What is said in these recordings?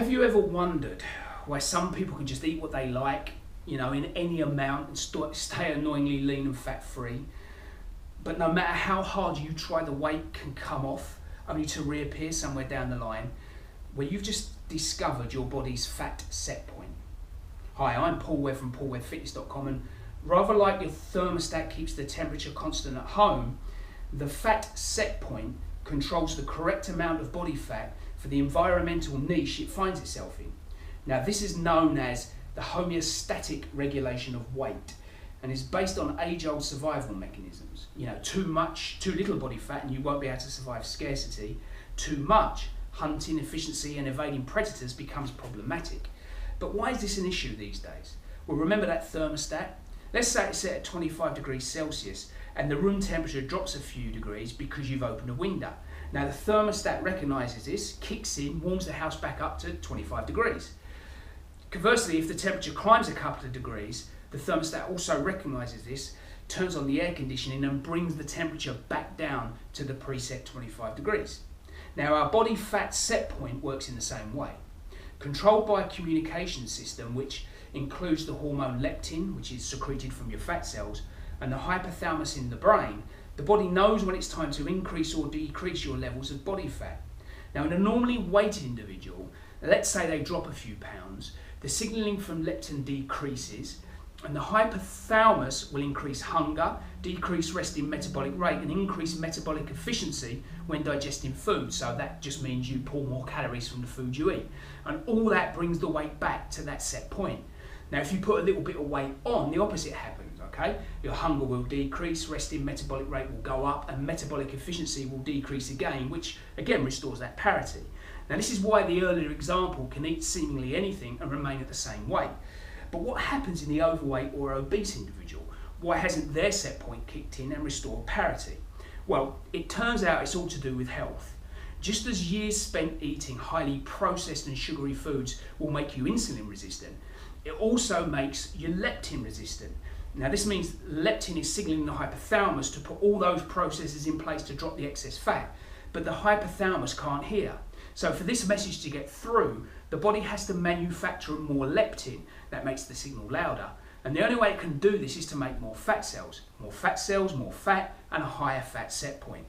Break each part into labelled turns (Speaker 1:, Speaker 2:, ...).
Speaker 1: have you ever wondered why some people can just eat what they like, you know, in any amount and stay annoyingly lean and fat free, but no matter how hard you try, the weight can come off only to reappear somewhere down the line, where you've just discovered your body's fat set point? Hi, I'm Paul Webb from paulwebbfitness.com, and rather like your thermostat keeps the temperature constant at home, the fat set point controls the correct amount of body fat for the environmental niche it finds itself in. Now, this is known as the homeostatic regulation of weight, and is based on age-old survival mechanisms. You know, too little body fat and you won't be able to survive scarcity. Too much, hunting, efficiency and evading predators becomes problematic. But why is this an issue these days? Well, remember that thermostat? Let's say it's set at 25 degrees Celsius and the room temperature drops a few degrees because you've opened a window. Now the thermostat recognises this, kicks in, warms the house back up to 25 degrees. Conversely, if the temperature climbs a couple of degrees, the thermostat also recognises this, turns on the air conditioning and brings the temperature back down to the preset 25 degrees. Now our body fat set point works in the same way. Controlled by a communication system which includes the hormone leptin, which is secreted from your fat cells, and the hypothalamus in the brain, the body knows when it's time to increase or decrease your levels of body fat. Now in a normally weighted individual, let's say they drop a few pounds, the signalling from leptin decreases and the hypothalamus will increase hunger, decrease resting metabolic rate and increase metabolic efficiency when digesting food. So that just means you pull more calories from the food you eat. And all that brings the weight back to that set point. Now if you put a little bit of weight on, the opposite happens, okay? Your hunger will decrease, resting metabolic rate will go up and metabolic efficiency will decrease again, which again restores that parity. Now this is why the earlier example can eat seemingly anything and remain at the same weight. But what happens in the overweight or obese individual? Why hasn't their set point kicked in and restored parity? Well, it turns out it's all to do with health. Just as years spent eating highly processed and sugary foods will make you insulin resistant, it also makes you leptin resistant. Now this means leptin is signaling the hypothalamus to put all those processes in place to drop the excess fat, but the hypothalamus can't hear. So for this message to get through, the body has to manufacture more leptin. That makes the signal louder. And the only way it can do this is to make more fat cells. More fat cells, more fat, and a higher fat set point.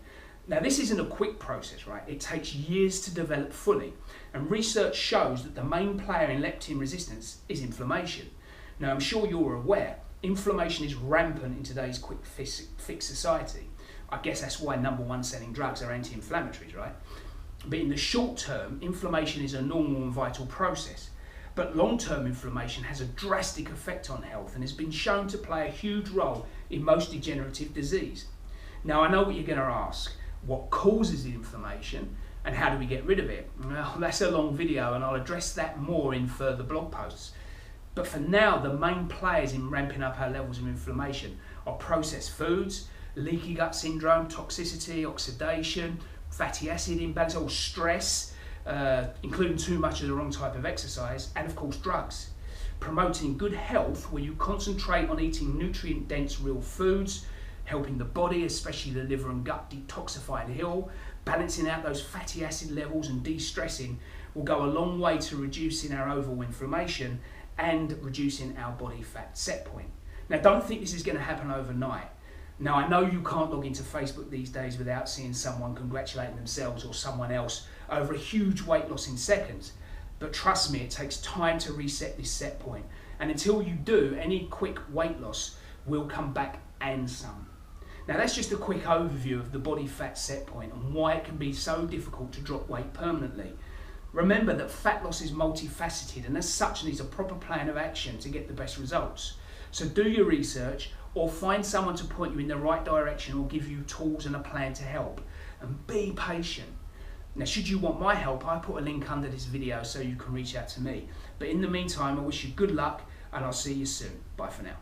Speaker 1: Now this isn't a quick process, right? It takes years to develop fully. And research shows that the main player in leptin resistance is inflammation. Now I'm sure you're aware, inflammation is rampant in today's quick fix society. I guess that's why #1 selling drugs are anti-inflammatories, right? But in the short term, inflammation is a normal and vital process. But long-term inflammation has a drastic effect on health and has been shown to play a huge role in most degenerative disease. Now I know what you're going to ask. What causes the inflammation and how do we get rid of it? Well, that's a long video and I'll address that more in further blog posts. But for now, the main players in ramping up our levels of inflammation are processed foods, leaky gut syndrome, toxicity, oxidation, fatty acid imbalance, or stress, including too much of the wrong type of exercise, and of course drugs. Promoting good health where you concentrate on eating nutrient-dense real foods, helping the body, especially the liver and gut, detoxify and heal, balancing out those fatty acid levels and de-stressing will go a long way to reducing our overall inflammation and reducing our body fat set point. Now don't think this is going to happen overnight. Now I know you can't log into Facebook these days without seeing someone congratulating themselves or someone else over a huge weight loss in seconds. But trust me, it takes time to reset this set point. And until you do, any quick weight loss will come back and some. Now that's just a quick overview of the body fat set point and why it can be so difficult to drop weight permanently. Remember that fat loss is multifaceted and as such needs a proper plan of action to get the best results. So do your research or find someone to point you in the right direction or give you tools and a plan to help. And be patient. Now should you want my help, I put a link under this video so you can reach out to me. But in the meantime, I wish you good luck and I'll see you soon. Bye for now.